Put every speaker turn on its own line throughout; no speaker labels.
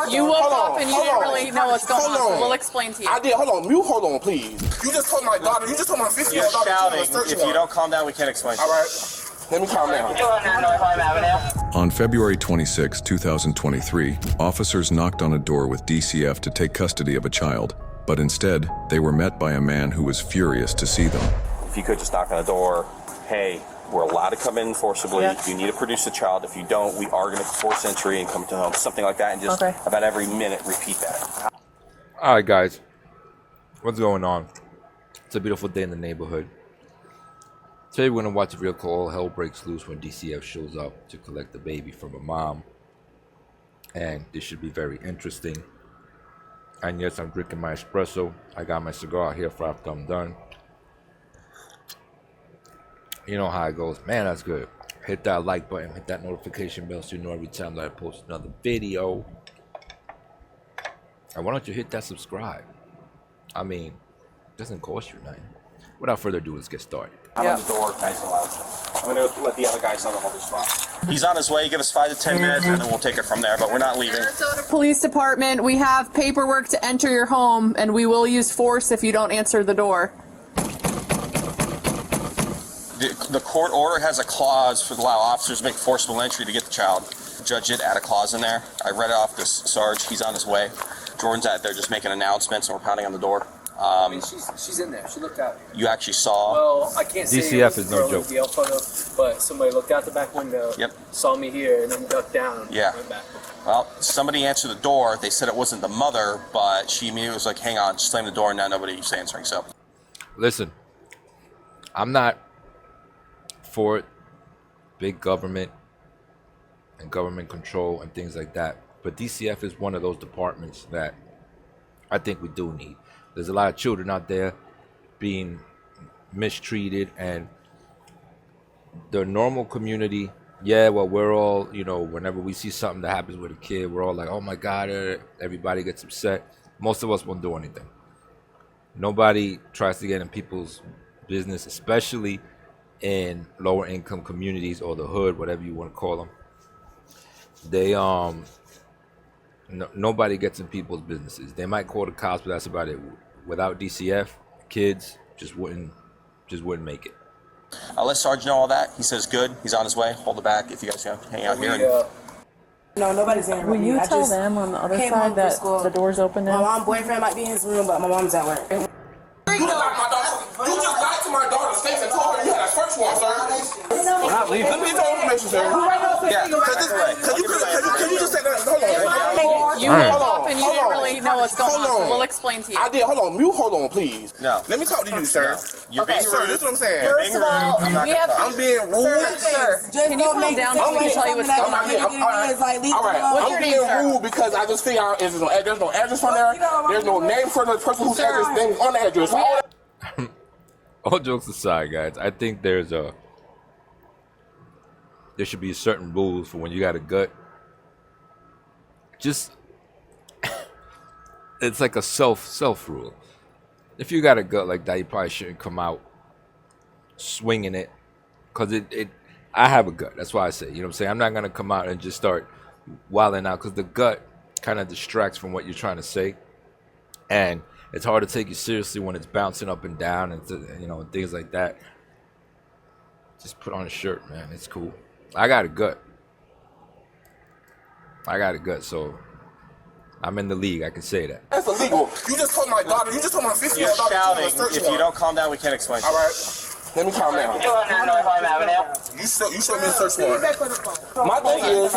You woke up and you didn't really know what's going on, so we'll explain to you.
I did. Hold on. Mute. Hold on, please. You just told my daughter. You just told my 15-year-old daughter.
You're shouting. If you don't calm down, we can't explain.
All right. Let me calm down.
On February 26, 2023, officers knocked on a door with DCF to take custody of a child, but instead, they were met by a man who was furious to see them.
If you could just knock on the door, hey, we're allowed to come in forcibly. Yeah. You need to produce a child. If you don't, we are going to force entry and come to home, something like that, and just about every minute repeat that.
All right, guys, what's going on? It's a beautiful day in the neighborhood. Today we're going to watch a real call. Hell breaks loose when DCF shows up to collect the baby from a mom. And this should be very interesting. And yes, I'm drinking my espresso. I got my cigar here for after I'm done. You know how it goes. Man, that's good. Hit that like button. Hit that notification bell so you know every time that I post another video. And why don't you hit that subscribe? I mean, it doesn't cost you nothing. Without further ado, let's get started.
I'm on the door, nice and loud. I'm going to let the other guys know the whole spot. He's on his way. Give us 5 to 10 minutes, and then we'll take it from there. But we're not leaving.
Police department, we have paperwork to enter your home, and we will use force if you don't answer the door.
The court order has a clause for the allow officers to make forcible entry to get the child. The judge did add a clause in there. I read it off to Sarge. He's on his way. Jordan's out there just making announcements, and we're pounding on the door.
I mean, she's in there. She looked out.
You actually saw.
Well, I can't say
DCF is no joke.
Photo, but somebody looked out the back window.
Yep.
Saw me here and then ducked down.
Yeah.
And went back.
Well, somebody answered the door. They said it wasn't the mother, but she immediately was like, "Hang on," slammed the door, and now nobody's answering. So,
listen, I'm not for big government and government control and things like that, but DCF is one of those departments that I think we do need. There's a lot of children out there being mistreated, and the normal community, yeah, well, we're all, you know, whenever we see something that happens with a kid, we're all like, oh my God, everybody gets upset. Most of us won't do anything. Nobody tries to get in people's business, especially in lower income communities or the hood, whatever you want to call them. They, nobody gets in people's businesses. They might call the cops, but that's about it. Without DCF, kids just wouldn't make it.
I'll let Sarge know all that. He says good. He's on his way. Hold it back if you guys hang out here.
No, nobody's in.
Will you tell them on the other side that the door's open now?
My mom's boyfriend might be in his room, but my mom's at work.
You just lied to my daughter's face and told her you had a search warrant, sir.
We're not leaving.
Let me get the information, sir.
Yeah.
Can you just say that? Hold on.
You woke up and you didn't really know what's going on, so we'll explain to you.
I did. Hold on. Mute. Hold on, please.
No.
Let me talk to you, sir.
You're being
Sir,
rude.
this is what I'm saying.
You're being rude.
I'm being rude.
Sir, can you calm down so we can tell you what's going on?
All right.
What's your
I'm
name,
being
sir?
rude because I just figure out there's no address on there. There's no name for the person whose address name is on the address.
All jokes aside, guys, I think there should be certain rules for when you got a gut. Just it's like a self rule. If you got a gut like that, you probably shouldn't come out swinging it, because I have a gut. That's why I say, you know what I'm saying? I'm not gonna come out and just start wilding out, because the gut kind of distracts from what you're trying to say, and it's hard to take you seriously when it's bouncing up and down and things like that. Just put on a shirt, man. It's cool. I got a gut, so I'm in the league. I can say that.
That's illegal. You just told my daughter. You just told my 15-year-old daughter.
You're shouting. If you don't calm down, we can't explain.
All right. Let me calm down. You showed me a search warrant. My thing is,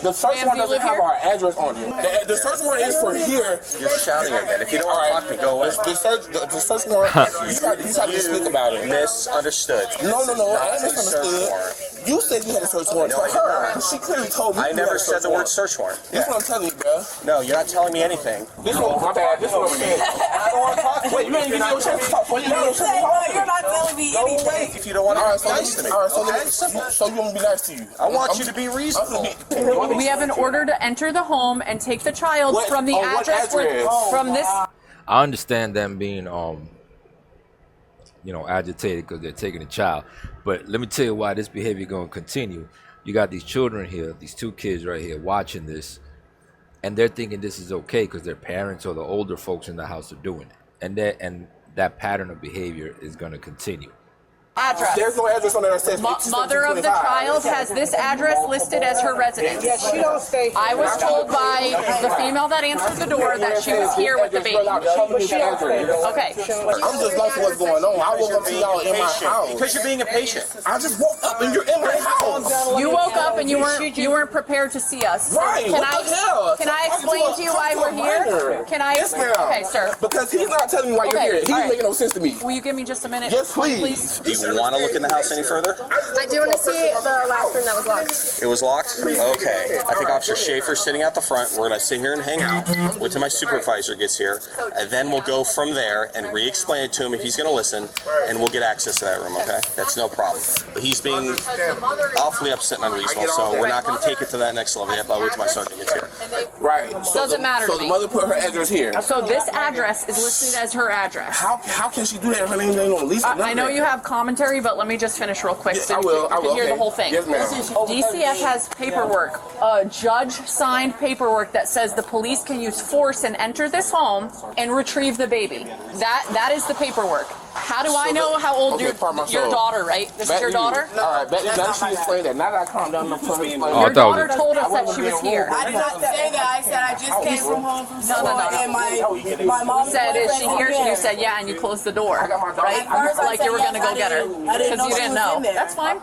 the search warrant doesn't have our address on it. The search warrant is for here.
You're shouting again. If you don't want to talk to me, go away.
The search warrant, you tried to speak about it.
Misunderstood.
No, I misunderstood. You said you had a search warrant for her. She clearly told me.
I never said the word search warrant.
That's what I'm telling you, bro.
No, you're not telling me anything.
This one, my bad. This one I'm saying. I don't want to talk to you. Wait, you ain't give me no chance to talk. You're
not telling me anything.
If you don't want to be nice to me.
All right, so you want me to be nice to you?
I want you to be reasonable.
We have an order to enter the home and take the child from the address from this.
I understand them being agitated because they're taking a child, but let me tell you why this behavior going to continue. You got these children here, these two kids right here watching this, and they're thinking this is okay because their parents or the older folks in the house are doing it, and that pattern of behavior is going to continue.
Address.
There's no address on there that says
Mother of the child has this address listed as her residence. I was told by the female that answered the door that she was here with the baby. Okay.
I'm just like what's going on. I woke up to y'all in my house.
Because you're being impatient.
I just woke up and you're in my house.
You woke up and you weren't prepared to see us.
Right.
Can I explain to you why we're here? Can I?
Yes, ma'am.
Okay, sir.
Because he's not telling me why you're here. He's making no sense to me.
Will you give me just a minute?
Yes, please.
Do you want to look in the house any further?
I do want to see the last room that was locked.
It was locked? Okay. I think Officer Schaefer's sitting out the front. We're going to sit here and hang out. Wait till my supervisor gets here. And then we'll go from there and re-explain it to him if he's going to listen. And we'll get access to that room, okay? That's no problem. But he's being awfully upset and unreasonable, so we're not going to take it to that next level yet. But I'll wait till my sergeant gets here.
Right.
Doesn't matter to
So
me.
the mother put her address here.
So this address is listed as her address.
How can she do that if her name ain't on the lease?
I know you have commentary, but let me just finish real quick.
I will.
You can hear the whole thing.
Yes, ma'am.
DCF has paperwork, a judge-signed paperwork that says the police can use force and enter this home and retrieve the baby. That is the paperwork. How do I know how old your daughter, right? This is your daughter?
All right, now she explained that. Now that I calmed down,
Your daughter told us that she was here.
I did not say that. I said I just came from home from school. And my mom
said, is she here? You said, yeah, and you closed the door, right? Like you were going to go get her because you didn't know. That's fine.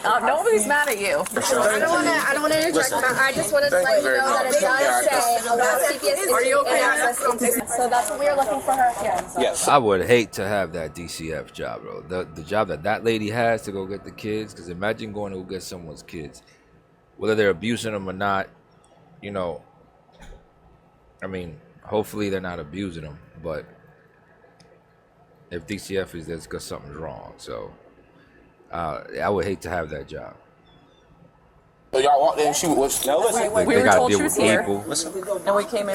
Nobody's mad at you.
I don't want to interject. I just wanted to let you know that it does say about CPS.
Are you okay?
So that's what we are looking for her here. So.
Yes.
I would hate to have that DCF job, bro. The job that lady has to go get the kids, because imagine going to go get someone's kids, whether they're abusing them or not. You know, I mean, hopefully they're not abusing them, but if DCF is there, it's because something's wrong. So I would hate to have that job.
So y'all walked in and she was.
No, listen.
Like,
we
they
were
gotta
told
deal
she
with
was here.
people.
Listen.
And we came in.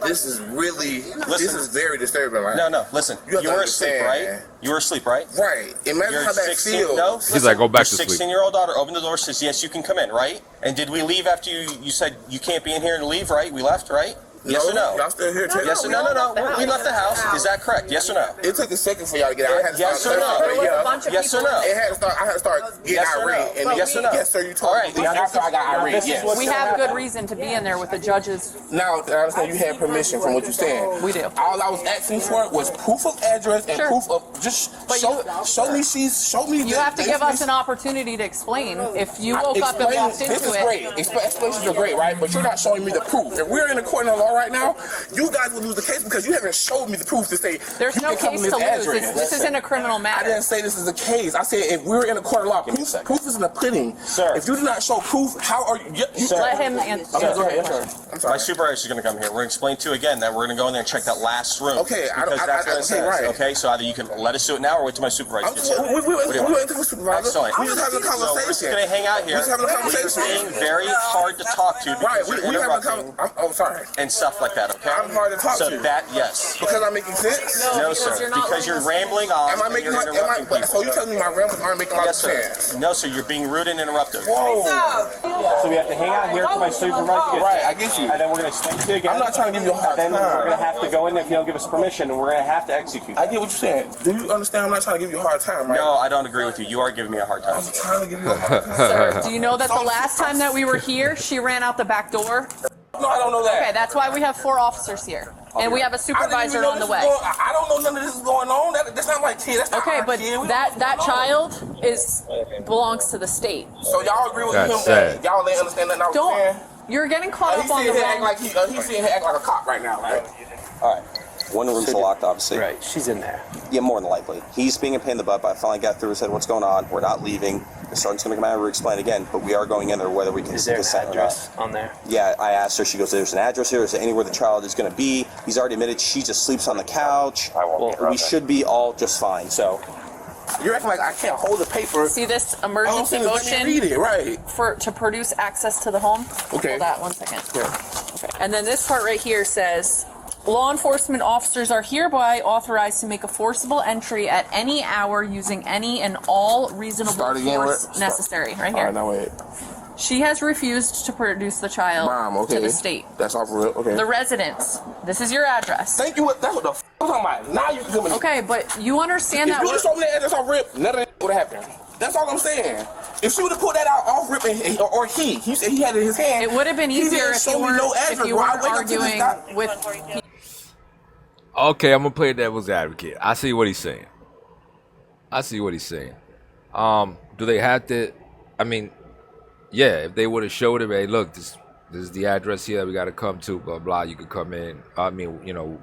This is really, this is very disturbing, right?
No, listen. You were asleep, right? You were asleep, right?
Right. Imagine
Your
how that
16
feels.
No,
He's like, go back to
your
sleep.
16-year-old daughter opened the door, says, yes, you can come in, right? And did we leave after you said you can't be in here and leave, right? We left, right? Yes or no?
Y'all still here too?
Yes or no? We left the house. Is that correct? Yes or no?
It took a second for y'all to get out. I had to
Yes
start
or no? Yes or no?
I had to start getting
Yes or no?
irate. And
Yes or no?
Yes, sir. You told me. After I got irate. Yes.
We have good reason to be in there with the judges.
Now I understand you had permission from what you're saying.
We do.
All I was asking for was proof of address and proof of just show me.
You have to give us an opportunity to explain. If you woke up and walked into
this is
it.
great. Explanations are great, right? But you're not showing me the proof. If we're in a court of law right now, you guys will lose the case because you haven't showed me the proof to say
There's no case to lose. This isn't a criminal
I
matter.
didn't say this is a case. I said if we're in a court of law, proof is in the pudding.
Sir.
If you do not show proof, how are you?
Let him answer.
Okay, go ahead. I'm sorry.
My supervisor is going to come here. We're going to explain to you again that we're going to go in there and check that last room.
Okay,
because that's what it says.
right.
Okay, so either you can let us do it now or wait till my supervisor gets here.
We went to the supervisor.
Excellent.
We just having a
So we're just
conversation.
going to hang out here.
We're just having a conversation.
You're being very hard to talk to
Right,
because
we
you're
having a
interrupting
conversation. Oh, sorry.
and stuff like that, okay?
I'm hard to talk
so
to.
that, yes.
Because I'm making sense?
No,
because
sir.
you're not
Because you're
letting us
rambling on
Am I
and
making
you're interrupting people.
so you telling me my rambles aren't making a lot of
Yes, sir.
sense?
No, sir. You're being rude and interruptive.
Whoa.
So we have to hang out here till my supervisor gets
Right, I get you.
and then we're going to explain to you again.
I'm not trying to give you a hard
Then
time.
we're going to have to go in if you don't give us permission, and we're going to have to execute.
I get what you're saying. Do you understand? I'm not trying to give you a hard time, right?
No, I don't agree with you. You are giving me a hard time.
I'm trying to give you a hard time.
Sir, do you know that the last time that we were here, she ran out the back door?
No, I don't know that.
Okay, that's why we have 4 officers here. And we have a supervisor on the way.
I don't know none of this is going on. That's not my kid. That's not
Okay,
our
but
kid.
that child belongs to the state.
So y'all agree with
That's
him
sad.
that y'all ain't understand that I was
Don't.
saying?
You're getting caught
He's
up on the
sitting here acting
wrong.
like he's sitting here acting like a cop right now, right?
All right. One room's locked, obviously.
Right, she's in there.
Yeah, more than likely. He's being a pain in the butt, but I finally got through and said, what's going on? We're not leaving. The sergeant's going to come out and re-explain again, but we are going in there whether we can
Is there an
consent or not.
address on there?
Yeah, I asked her. She goes, there's an address here. Is there anywhere the child is going to be? He's already admitted she just sleeps on the couch. We should be all just fine, so.
You're acting like I can't hold the paper.
See this
All I'm
emergency
saying is let me read
motion
it, right?
to produce access to the home?
Okay.
Hold that 1 second.
Yeah.
Okay. And then this part right here says, law enforcement officers are hereby authorized to make a forcible entry at any hour using any and all reasonable
Start again,
force
what?
necessary. Right
All
here.
right, now wait.
She has refused to produce the child
Mom, okay.
to the state.
That's off real. Okay.
The residence. This is your address.
Thank you. That's what the f I'm talking about. Now you can.
Okay, but you understand
if
that.
If you would have shown me the address off rip, none of that would have happened. That's all I'm saying. If she would have put that out off rip, or he said he had it in his hand,
it would have been easier if you weren't arguing with.
Okay, I'm gonna play devil's advocate. I see what he's saying. Do they have to? I mean, yeah. If they would have showed him, hey, look, this is the address here. We got to come to. Blah blah. You could come in. I mean, you know,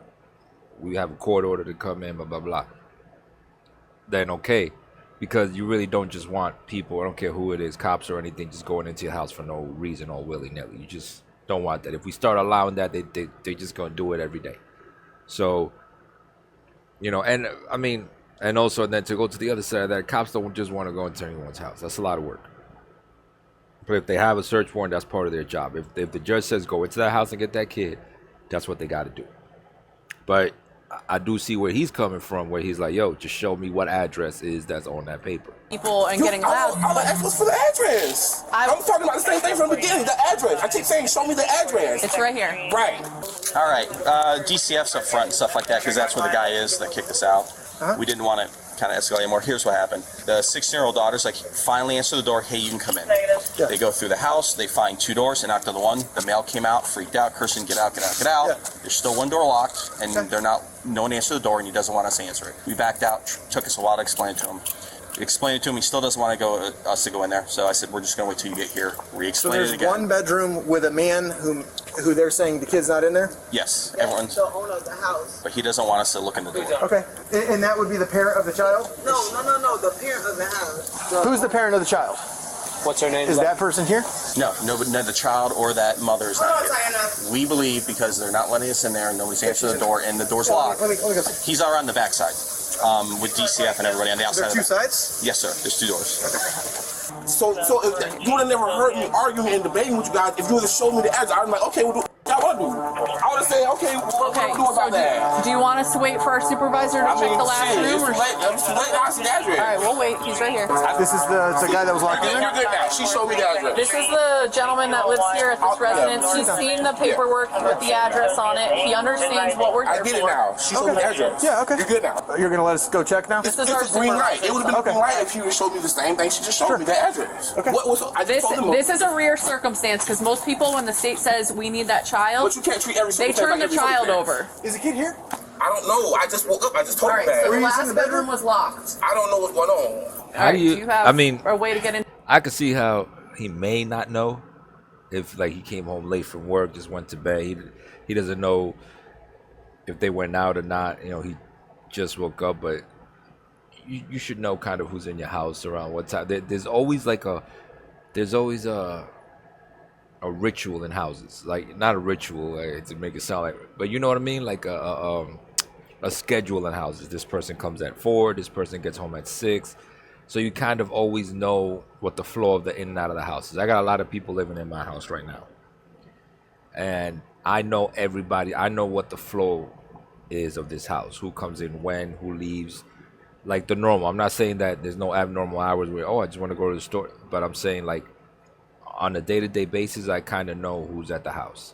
we have a court order to come in. Blah blah blah. Then okay. Because you really don't just want people, I don't care who it is, cops or anything, just going into your house for no reason or willy-nilly. You just don't want that. If we start allowing that, they're just going to do it every day. So, you know, and I mean, and also then to go to the other side of that, cops don't just want to go into anyone's house. That's a lot of work. But if they have a search warrant, that's part of their job. If the judge says go into that house and get that kid, that's what they got to do. But I do see where he's coming from, where he's like, yo, just show me what address is that's on that paper.
People and getting loud.
I'm asking for the address. I'm talking about the same thing from the beginning, the address. I keep saying, show me the address.
It's right here.
Right.
All right. DCF's up front and stuff like that because that's where the guy is that kicked us out. We didn't want to kind of escalate anymore. Here's what happened. The 16-year-old daughter's like, finally answer the door. Hey, you can come in. Yeah. They go through the house. They find 2 doors. They knocked on the one. The male came out, freaked out, cursing, get out, get out, get out. Yeah. There's still 1 door locked, and they're not. No one answered the door, and he doesn't want us to answer it. We backed out. Took us a while to explain it to him. Explained it to him. He still doesn't want to us to go in there. So I said, we're just going to wait till you get here. Re-explain it again.
So there's 1 bedroom with a man who they're saying the kid's not in there?
Yes, everyone's
the owner of the house.
But he doesn't want us to look in the door.
Okay, and that would be the parent of the child?
No, the parent of the house.
Who's the parent of the child?
What's her name?
Is that person here?
No, the child or that mother is not here. We believe because they're not letting us in there and nobody's answered the door and the door's locked.
Let me go.
He's around the backside with DCF and everybody on the outside.
There are 2 sides?
Yes, sir. There's 2 doors.
Okay.
So if you would have never heard me arguing and debating with you guys, if you would have showed me the address, I'd be like, okay, what do y'all want to do? I would have said, okay, what do we do about that?
Do you want us to wait for our supervisor to check the last room?
It's too late now. I see the address.
All right, we'll wait. He's right here.
This is the guy that was locked in there?
You're good now. She showed me the address.
This is the gentleman that lives here at this residence. He's seen the paperwork with the address on it. He understands what we're here for.
I get it now. She showed me the address.
Yeah, okay.
You're good now.
You're going to let us go check now?
This is our
It's a green light. It would have been
Okay.
a green light if she would have showed me the same thing. She just showed me the address.
Okay.
This is a rare circumstance because most people, when the state says we need that child,
but you can't treat every
they turn the child over.
Is the kid here?
I don't know. I just woke up. I just told
All
you
right,
that.
so the last bedroom was locked.
I don't know what's going on.
How do you
have
I mean,
a way to get in?
I could see how he may not know if like he came home late from work, just went to bed. He doesn't know if they went out or not. You know, he just woke up, but you should know kind of who's in your house around what time. There's always a ritual in houses, like not a ritual to make it sound like, but you know what I mean, like a schedule in houses. This person comes at 4, this person gets home at 6, so you kind of always know what the flow of the in and out of the house is. I got a lot of people living in my house right now, and I know everybody. I know what the flow is of this house, who comes in when, who leaves, like the normal. I'm not saying that there's no abnormal hours where, I just want to go to the store, but I'm saying like on a day-to-day basis, I kind of know who's at the house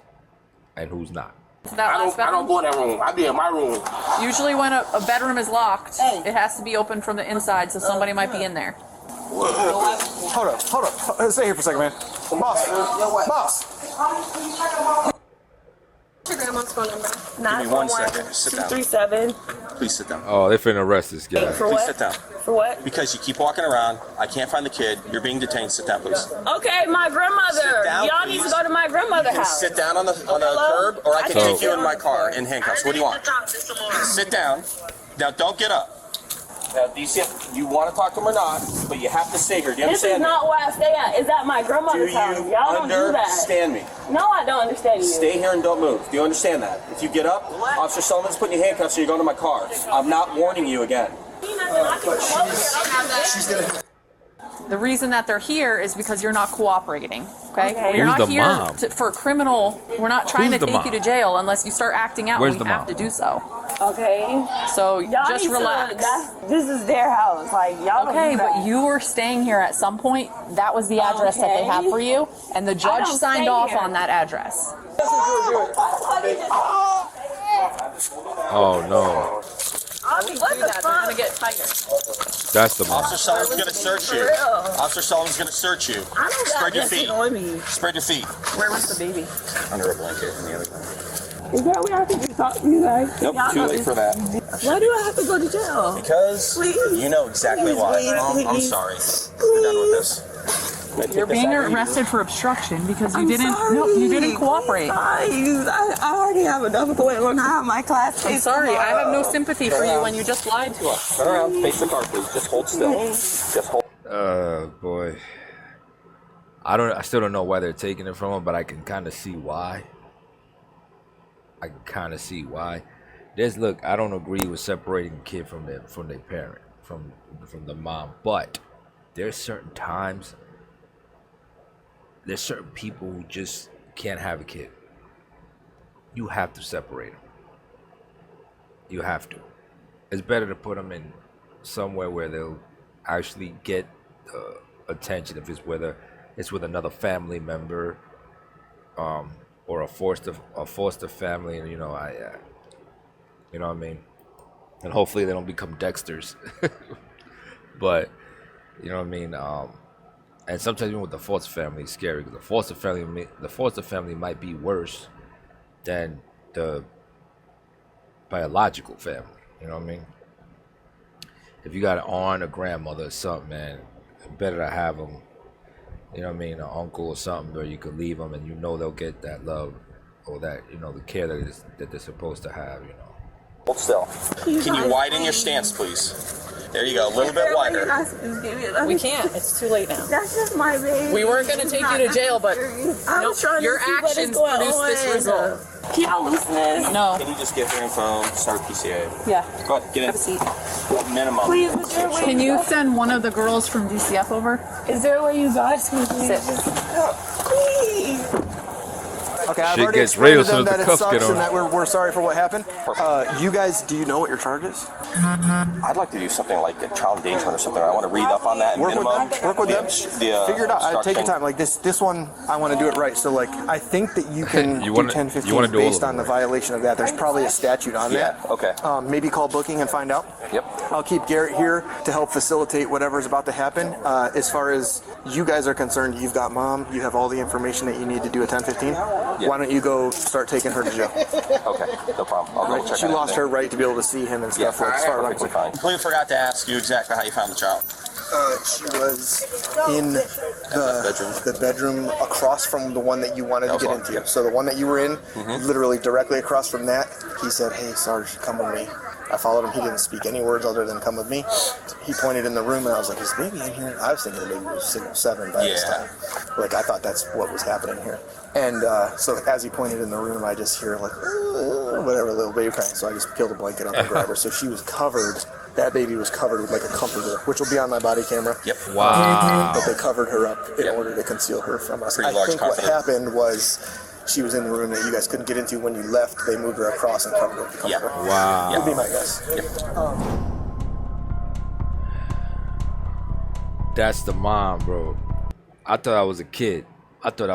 and who's not.
I don't go in that room. I be in my room.
Usually when a bedroom is locked, it has to be open from the inside, so somebody might be in there.
Hold up. Stay here for a second, man. Boss.
What's your grandma's phone number?
Give me 1 second. Sit down.
237.
Please sit down.
Oh, they're finna arrest this guy.
For
Please
what?
sit down.
For what?
Because you keep walking around. I can't find the kid. You're being detained. Sit down, please.
Okay, my grandmother.
Sit down,
Y'all
please.
need to go to my grandmother's
You can
house.
sit down on the curb, or I can take you in my car in handcuffs. What do you want? Sit down. Now, don't get up. Now, DCF, you want to talk to him or not, but you have to stay here. Do you
This is
understand
not where I stay at. It's at my
Do
grandmother's house.
you
Y'all don't do that.
understand me?
No, I don't understand you.
Stay here and don't move. Do you understand that? If you get up, Officer Sullivan's putting you handcuffs, so you're going to my car. I'm not warning you again.
She's gonna.
The reason that they're here is because you're not cooperating. Okay?
Okay.
You're
Who's
not
the
here
mom?
for criminal. We're not trying
Who's
to
the
take you
mom?
to jail unless you start acting out.
Where's
when
the
we have
mom?
to do so.
Okay.
So
Y'all
just
need to-
relax.
this is their house. Like y'all.
Okay,
don't do
but
that.
you were staying here at some point. That was the address that they
Okay.
have for you, and the judge
don't
signed
stay
off
here.
on that address.
Oh no,
What the fuck? They're gonna get tighter.
that's the mom.
Officer Sullivan's gonna search you. Officer Sullivan's gonna search you.
I don't got
Spread your
nothing
feet.
on me.
Spread your feet.
Where was the baby?
Under a blanket in the other room.
Is that where I have to talk to you guys?
Nope,
Y'all
too
know
late
this-
for that.
Why do I have to go to jail?
Because
Please.
you know exactly
Please,
why.
please,
I'm
please.
sorry. We're done with this.
You're being arrested for obstruction because you
I'm
didn't.
sorry.
No, you didn't cooperate.
Please. I already have enough going on. I have my class.
I'm sorry. I have no sympathy for you when you just lied to us.
Turn around, face the car, please. Just hold still. Just hold.
Boy, I still don't know why they're taking it from him, but I can kind of see why. Look, I don't agree with separating the kid from their parent, from the mom, but there's certain times, there's certain people who just can't have a kid. You have to separate them. You have to. It's better to put them in somewhere where they'll actually get attention, if it's whether it's with another family member, or a foster family, and you know what I mean, and hopefully they don't become Dexters, but you know what I mean. And sometimes even with the foster family, it's scary because the foster family might be worse than the biological family. You know what I mean? If you got an aunt, a grandmother, or something, man, better to have them. You know what I mean? An uncle or something where you could leave them and you know they'll get that love or that, you know, the care that they're supposed to have, you know.
Hold still. Can you widen your stance, please? There you go. A little bit wider.
We can't. It's too late now.
That's just my baby.
We weren't going to take you to jail, but
I'm trying to
your
see what is
actions
going
produced
on.
this result.
Can y'all listen this?
No.
Can you just get their info, start PCA?
Yeah.
Go ahead, get in.
Have a seat.
Minimum.
Please, is there a way
Can
you
you
guys-
send one of the girls from DCF over?
Is there a way you guys can
Sit.
please?
Okay, I've
Shit
already
gets
explained
real
to them
soon as
that
the
it
cuffs
sucks
get on.
and that we're sorry for what happened. You guys, do you know what your charge is?
I'd like to do something like a child endangerment or something. I want to read up on that.
Work with
minimum.
them. Work with them. Figure it out. Take your
obstruction.
time. Like this one, I want to do it right. So like, I think that you can
You
do
wanna-
10-15
you wanna do all
based
of
on
them
the
right.
violation of that. There's probably a statute on
Yeah,
that.
okay.
Maybe call booking and find out.
Yep.
I'll keep Garrett here to help facilitate whatever's about to happen. As far as you guys are concerned, you've got mom. You have all the information that you need to do a 10-15.
Yeah.
Why don't you go start taking her to jail?
Okay, no problem. I'll go check
She
on it.
lost her right to be able to see him and
Yeah,
stuff. As far as I'm
perfectly
concerned.
fine. Completely forgot to ask you exactly how you found the child.
She was in the bedroom across from the one that you wanted to get into. So the one that you were in, literally directly across from that, he said, "Hey, Sarge, come with me." I followed him. He didn't speak any words other than "come with me." He pointed in the room, and I was like, "Is baby in here?" I was thinking the baby was 6 or 7 by this time. Like I thought that's what was happening here. And so as he pointed in the room, I just hear like whatever, little baby crying. So I just peeled a blanket up and grabbed her. So she was covered. That baby was covered with like a comforter, which will be on my body camera.
Yep.
Wow.
But they covered her up in order to conceal her from us.
Pretty
I
large
think what
comforter.
happened was she was in the room that you guys couldn't get into when you left. They moved her across and covered her with the comforter.
Wow.
Would be my guess.
That's the mom, bro. I thought I was a kid. I thought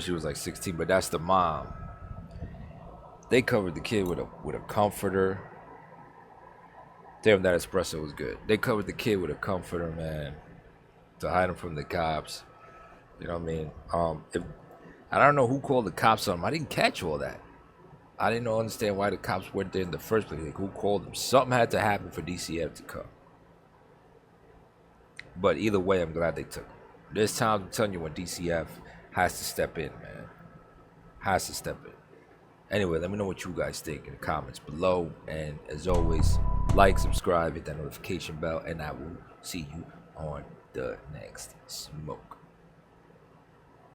she was like 16, but that's the mom. They covered the kid with a comforter. Damn, that espresso was good. They covered the kid with a comforter, man, to hide him from the cops. You know what I mean? I don't know who called the cops on him. I didn't catch all that. I didn't understand why the cops went there in the first place. Like, who called them? Something had to happen for DCF to come. But either way, I'm glad they took him. There's times I'm telling you when DCF has to step in, man. Has to step in. Anyway, let me know what you guys think in the comments below. And as always, like, subscribe, hit that notification bell, and I will see you on the next smoke.